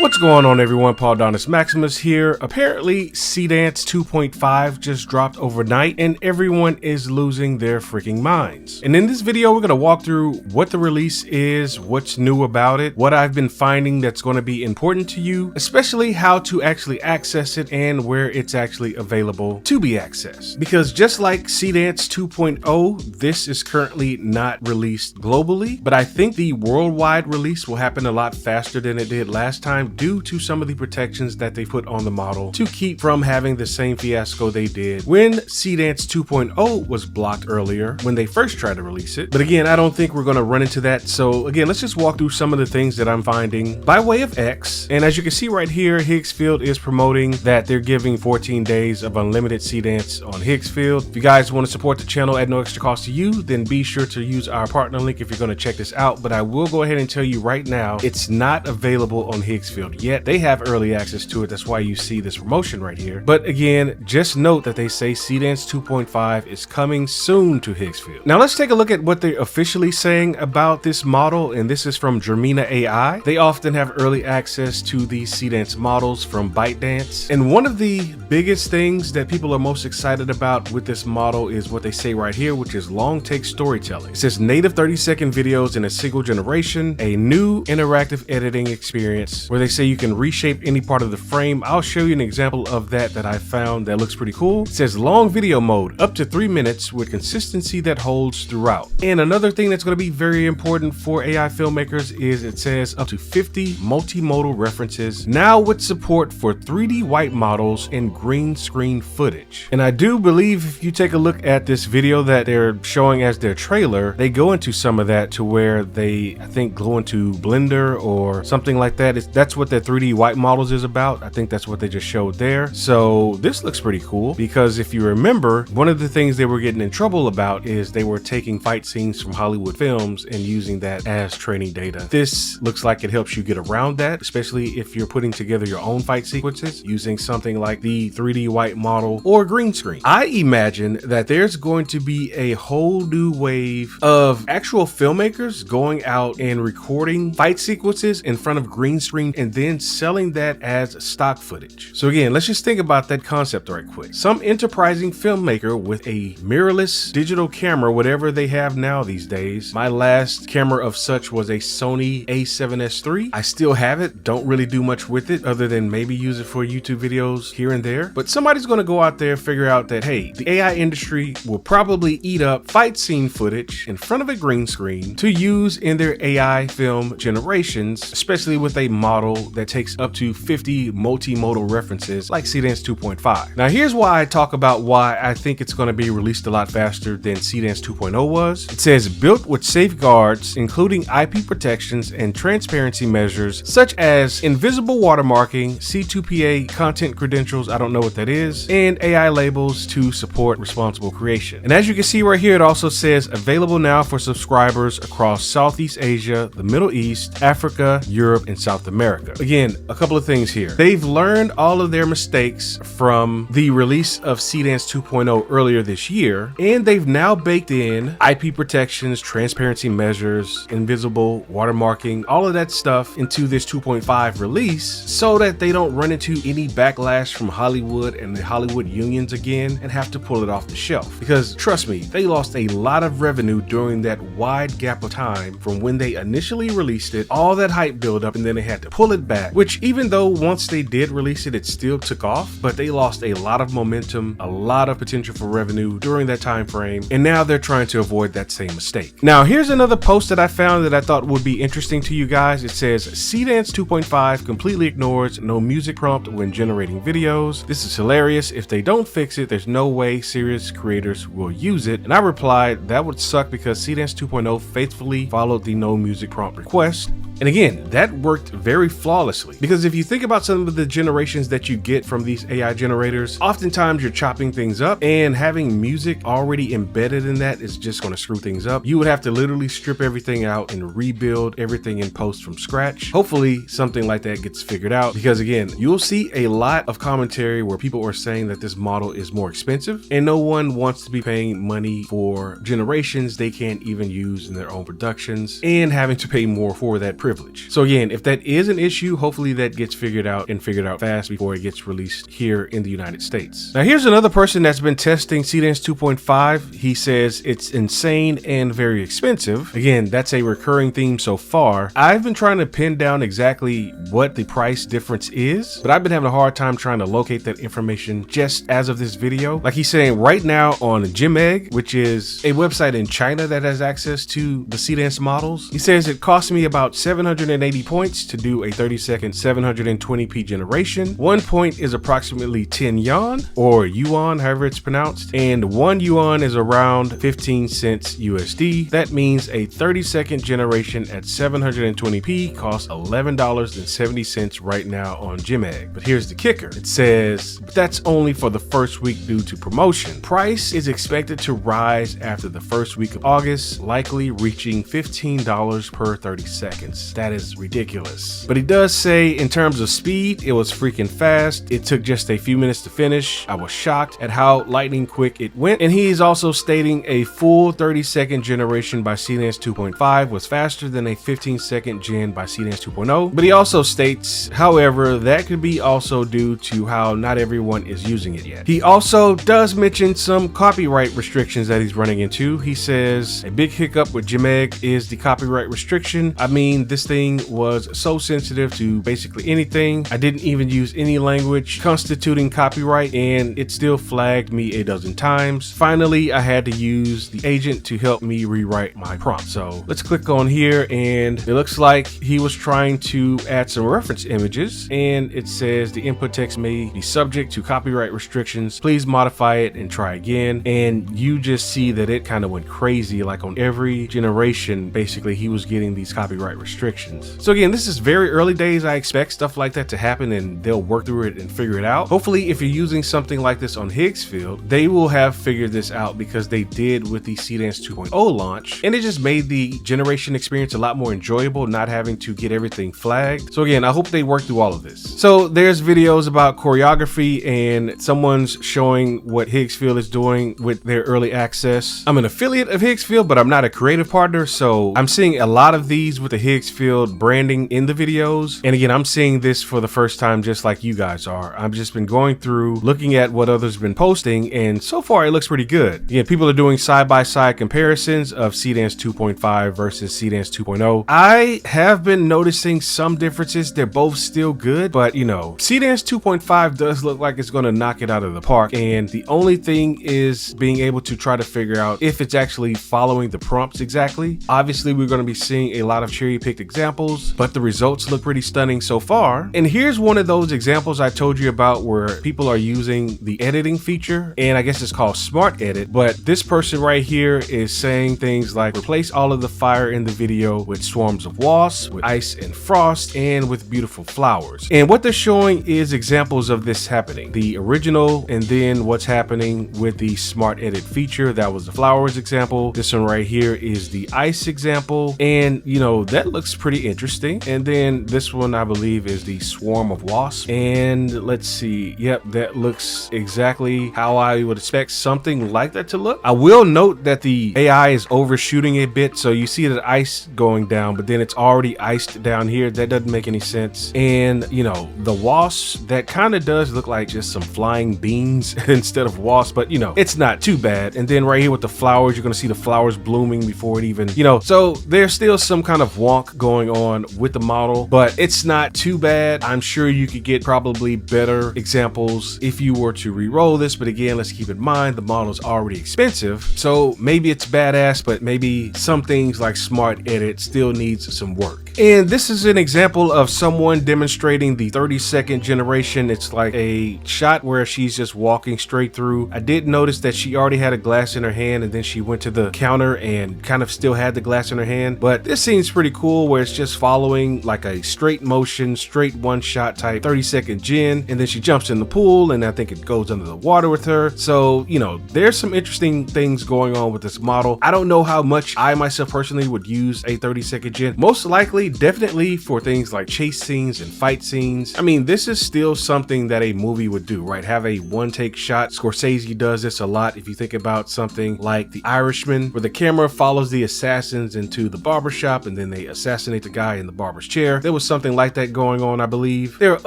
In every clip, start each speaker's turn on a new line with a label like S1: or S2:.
S1: What's going on, everyone? Paul Donis Maximus here. Apparently, Seedance 2.5 just dropped overnight and everyone is losing their freaking minds. And in this video, we're going to walk through what the release is, what's new about it, what I've been finding that's going to be important to you, especially how to actually access it and where it's actually available to be accessed. Because just like Seedance 2.0, this is currently not released globally, but I think the worldwide release will happen a lot faster than it did last time, due to some of the protections that they put on the model to keep from having the same fiasco they did when Seedance 2.0 was blocked earlier when they first tried to release it. But again, I don't think we're going to run into that. So again, let's just walk through some of the things that I'm finding by way of X. And as you can see right here, Higgsfield is promoting that they're giving 14 days of unlimited Seedance on Higgsfield. If you guys want to support the channel at no extra cost to you, then be sure to use our partner link if you're going to check this out. But I will go ahead and tell you right now, it's not available on Higgsfield yet. They have early access to it. That's why you see this promotion right here. But again, just note that they say Seedance 2.5 is coming soon to Higgsfield. Now let's take a look at what they're officially saying about this model, and this is from Germina AI. They often have early access to these Seedance models from ByteDance. And one of the biggest things that people are most excited about with this model is what they say right here, which is long take storytelling. It says native 30-second videos in a single generation, a new interactive editing experience where they say you can reshape any part of the frame. I'll show you an example of that I found that looks pretty cool. It says long video mode, up to 3 minutes with consistency that holds throughout. And another thing that's going to be very important for AI filmmakers is it says up to 50 multimodal references, now with support for 3D white models and green screen footage. And I do believe if you take a look at this video that they're showing as their trailer, they go into some of that to where they, I think, go into Blender or something like that. That's what their 3D white models is about. I think that's what they just showed there. So this looks pretty cool because if you remember, one of the things they were getting in trouble about is they were taking fight scenes from Hollywood films and using that as training data. This looks like it helps you get around that, especially if you're putting together your own fight sequences using something like the 3D white model or green screen. I imagine that there's going to be a whole new wave of actual filmmakers going out and recording fight sequences in front of green screen and then selling that as stock footage. So again, let's just think about that concept right quick. Some enterprising filmmaker with a mirrorless digital camera, whatever they have now these days. My last camera of such was a Sony A7S III. I still have it, don't really do much with it other than maybe use it for YouTube videos here and there. But somebody's going to go out there and figure out that, hey, the AI industry will probably eat up fight scene footage in front of a green screen to use in their AI film generations, especially with a model that takes up to 50 multimodal references like Seedance 2.5. Now here's why I talk about why I think it's going to be released a lot faster than Seedance 2.0 was. It says built with safeguards including IP protections and transparency measures such as invisible watermarking, C2PA content credentials, I don't know what that is, and AI labels to support responsible creation. And as you can see right here, it also says available now for subscribers across Southeast Asia, the Middle East, Africa, Europe, and South America. Again, a couple of things here. They've learned all of their mistakes from the release of Seedance 2.0 earlier this year, and they've now baked in IP protections, transparency measures, invisible watermarking, all of that stuff into this 2.5 release so that they don't run into any backlash from Hollywood and the Hollywood unions again and have to pull it off the shelf. Because trust me, they lost a lot of revenue during that wide gap of time from when they initially released it, all that hype buildup, and then they had to pull it back, which even though once they did release it, it still took off, but they lost a lot of momentum, a lot of potential for revenue during that time frame, and now they're trying to avoid that same mistake. Now here's another post that I found that I thought would be interesting to you guys. It says Seedance 2.5 completely ignores no music prompt when generating videos. This is hilarious. If they don't fix it, there's no way serious creators will use it. And I replied, that would suck because Seedance 2.0 faithfully followed the no music prompt request. And again, that worked very flawlessly, because if you think about some of the generations that you get from these AI generators, oftentimes you're chopping things up, and having music already embedded in that is just going to screw things up. You would have to literally strip everything out and rebuild everything in post from scratch. Hopefully something like that gets figured out, because again, you'll see a lot of commentary where people are saying that this model is more expensive and no one wants to be paying money for generations they can't even use in their own productions and having to pay more for that privilege. So again, if that is an issue, hopefully that gets figured out and figured out fast before it gets released here in the United States. Now here's another person that's been testing Seedance 2.5. He says it's insane and very expensive. Again, that's a recurring theme so far. I've been trying to pin down exactly what the price difference is, but I've been having a hard time trying to locate that information just as of this video. Like he's saying right now on Jimeg, which is a website in China that has access to the Seedance models, he says it cost me about 780 points to do a 30-second 720p generation. 1 point is approximately 10 yuan, or yuan, however it's pronounced, and 1 yuan is around 15 cents USD. That means a 30-second generation at 720p costs $11.70 right now on Jimeg. But here's the kicker. It says that's only for the first week due to promotion. Price is expected to rise after the first week of August, likely reaching $15 per 30 seconds. That is ridiculous. But he does say in terms of speed, it was freaking fast. It took just a few minutes to finish. I was shocked at how lightning quick it went. And he's also stating a full 30-second generation by Seedance 2.5 was faster than a 15-second gen by Seedance 2.0. But he also states, however, that could be also due to how not everyone is using it yet. He also does mention some copyright restrictions that he's running into. He says a big hiccup with Jimeg is the copyright restriction. I mean, this thing was so sensitive to basically anything. I didn't even use any language constituting copyright and it still flagged me a dozen times. Finally, I had to use the agent to help me rewrite my prompt. So let's click on here and it looks like he was trying to add some reference images and it says the input text may be subject to copyright restrictions. Please modify it and try again. And you just see that it kind of went crazy. Like on every generation, basically he was getting these copyright restrictions. So again, this is very early days. I expect stuff like that to happen and they'll work through it and figure it out. Hopefully, if you're using something like this on Higgsfield, they will have figured this out because they did with the Seedance 2.0 launch, and it just made the generation experience a lot more enjoyable, not having to get everything flagged. So again, I hope they work through all of this. So there's videos about choreography and someone's showing what Higgsfield is doing with their early access. I'm an affiliate of Higgsfield, but I'm not a creative partner, so I'm seeing a lot of these with the Higgsfield branding in the videos. And again, I'm seeing this for the first time just like you guys are. I've just been going through looking at what others have been posting, and so far it looks pretty good. Again, people are doing side-by-side comparisons of Seedance 2.5 versus Seedance 2.0. I have been noticing some differences. They're both still good, but you know, Seedance 2.5 does look like it's going to knock it out of the park, and the only thing is being able to try to figure out if it's actually following the prompts exactly. Obviously, we're going to be seeing a lot of cherry-picked examples, but the results look pretty stunning so far. And here's one of those examples I told you about where people are using the editing feature, and I guess it's called SmartEdit. But this person right here is saying things like replace all of the fire in the video with swarms of wasps, with ice and frost, and with beautiful flowers. And what they're showing is examples of this happening. The original, and then what's happening with the SmartEdit feature. That was the flowers example. This one right here is the ice example, and you know, that looks pretty interesting. And then this one I believe is the swarm of wasps, and let's see, yep, that looks exactly how I would expect something like that to look. I will note that the AI is overshooting a bit, so you see the ice going down, but then it's already iced down here. That doesn't make any sense. And you know, the wasps, that kind of does look like just some flying beans instead of wasps, but you know, it's not too bad. And then right here with the flowers, you're gonna see the flowers blooming before it even, you know, so there's still some kind of wonk going on with the model, but it's not too bad. I'm sure you could get probably better examples if you were to re-roll this, but again, let's keep in mind the model is already expensive, so maybe it's badass, but maybe some things like SmartEdit still needs some work. And this is an example of someone demonstrating the 30-second generation. It's like a shot where she's just walking straight through. I did notice that she already had a glass in her hand, and then she went to the counter and kind of still had the glass in her hand. But this seems pretty cool where it's just following like a straight motion, straight one shot type 30-second gen, and then she jumps in the pool and I think it goes under the water with her. So you know, there's some interesting things going on with this model. I don't know how much I myself personally would use a 30-second gen. Most likely definitely for things like chase scenes and fight scenes. I mean, this is still something that a movie would do, right? Have a one take shot. Scorsese does this a lot. If you think about something like The Irishman, where the camera follows the assassins into the barbershop and then they assassinate assassinate the guy in the barber's chair. There was something like that going on, I believe. There are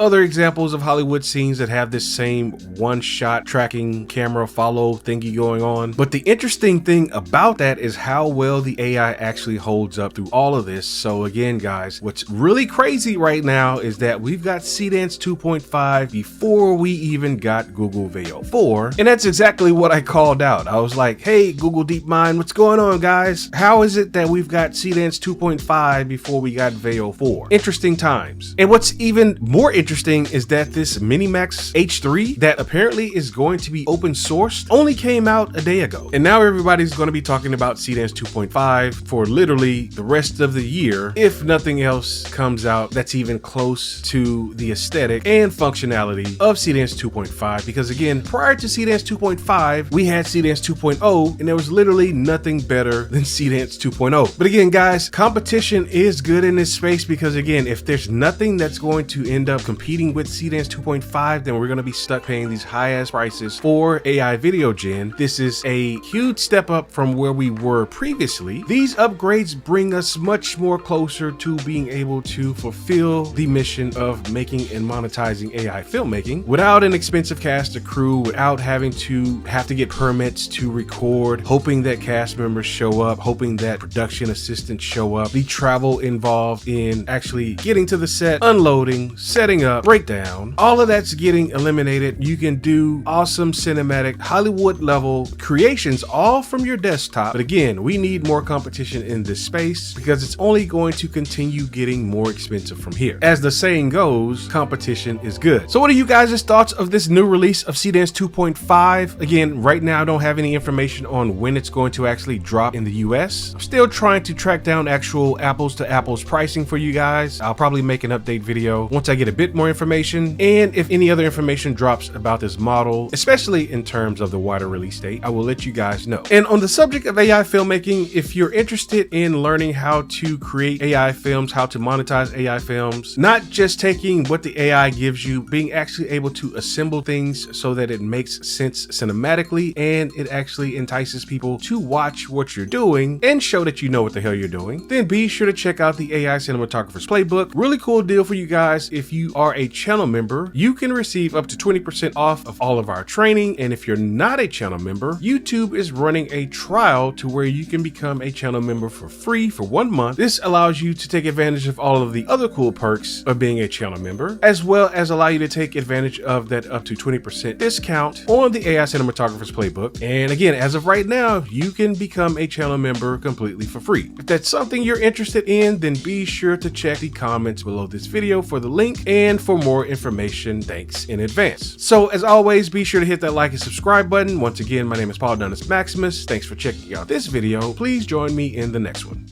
S1: other examples of Hollywood scenes that have this same one-shot tracking camera follow thingy going on. But the interesting thing about that is how well the AI actually holds up through all of this. So again, guys, what's really crazy right now is that we've got Seedance 2.5 before we even got Google Veo 4. And that's exactly what I called out. I was like, hey, Google DeepMind, what's going on, guys? How is it that we've got Seedance 2.5 before we got Veo 4? Interesting times. And what's even more interesting is that this Minimax H3 that apparently is going to be open sourced only came out a day ago. And now everybody's going to be talking about Seedance 2.5 for literally the rest of the year, if nothing else comes out that's even close to the aesthetic and functionality of Seedance 2.5. Because again, prior to Seedance 2.5, we had Seedance 2.0 and there was literally nothing better than Seedance 2.0. But again, guys, competition is good in this space because again, if there's nothing that's going to end up competing with Seedance 2.5, then we're going to be stuck paying these high ass prices for AI video gen. This is a huge step up from where we were previously. These upgrades bring us much more closer to being able to fulfill the mission of making and monetizing AI filmmaking without an expensive cast or crew, without having to get permits to record, hoping that cast members show up, hoping that production assistants show up, the travel involved in actually getting to the set, unloading, setting up, breakdown, all of that's getting eliminated. You can do awesome cinematic Hollywood level creations all from your desktop. But again, we need more competition in this space because it's only going to continue getting more expensive from here. As the saying goes, competition is good. So what are you guys' thoughts of this new release of Seedance 2.5? Again, right now I don't have any information on when it's going to actually drop in the US. I'm still trying to track down actual apples to apples pricing for you guys. I'll probably make an update video once I get a bit more information, and if any other information drops about this model, especially in terms of the wider release date, I will let you guys know. And on the subject of AI filmmaking, if you're interested in learning how to create AI films, how to monetize AI films, not just taking what the AI gives you, being actually able to assemble things so that it makes sense cinematically and it actually entices people to watch what you're doing and show that you know what the hell you're doing, then be sure to check out the AI Cinematographer's Playbook. Really cool deal for you guys. If you are a channel member, you can receive up to 20% off of all of our training. And if you're not a channel member, YouTube is running a trial to where you can become a channel member for free for 1 month. This allows you to take advantage of all of the other cool perks of being a channel member, as well as allow you to take advantage of that up to 20% discount on the AI Cinematographer's Playbook. And again, as of right now, you can become a channel member completely for free. If that's something you're interested in, then be sure to check the comments below this video for the link and for more information. Thanks in advance. So as always, be sure to hit that like and subscribe button. Once again, my name is ByteDance Maximus. Thanks for checking out this video. Please join me in the next one.